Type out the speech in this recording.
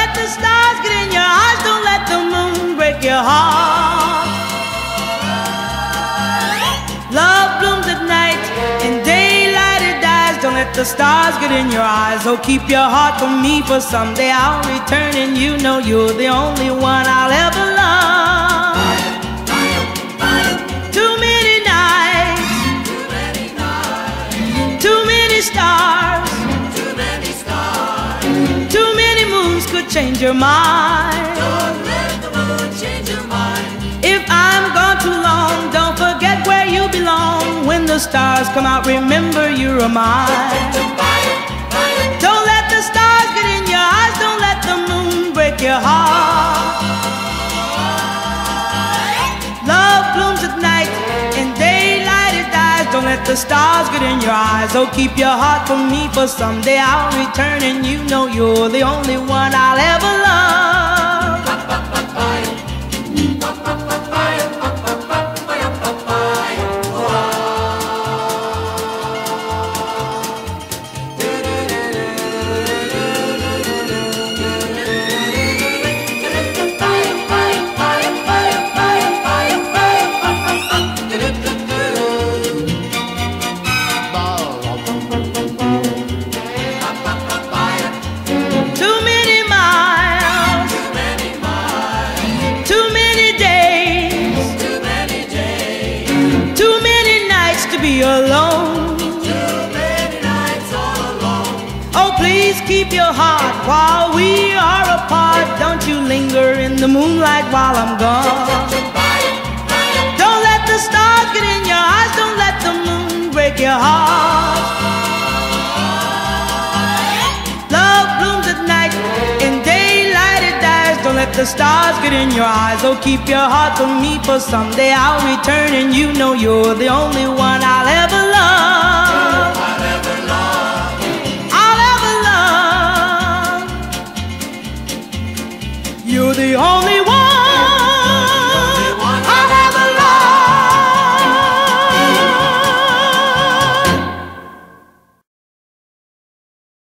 let the stars get in your eyes. Don't let the moon break your heart. Love blooms at night, in daylight it dies. Don't let the stars get in your eyes. Oh, keep your heart for me, for someday I'll return, and you know you're the only one I'll ever love. Too many nights, too many stars, too many moons could change your mind. Don't let the moon change your mind. If I'm gone too long, don't forget where you belong. When the stars come out, remember you're mine. Don't let the stars get in your eyes. Don't let the moon break your heart. Love blooms at night, in daylight it dies. Don't let the stars get in your eyes. Oh, keep your heart for me, for someday I'll return, and you know you're the only one I'll ever love. Alone. Too many nights all alone. Oh, please keep your heart while we are apart. Don't you linger in the moonlight while I'm gone. Don't let the stars get in your eyes. Don't let the moon break your heart. Love blooms at night, in daylight it dies. Don't let the stars get in your eyes. Oh, keep your heart for me, for someday I'll return, and you know you're the only one I'll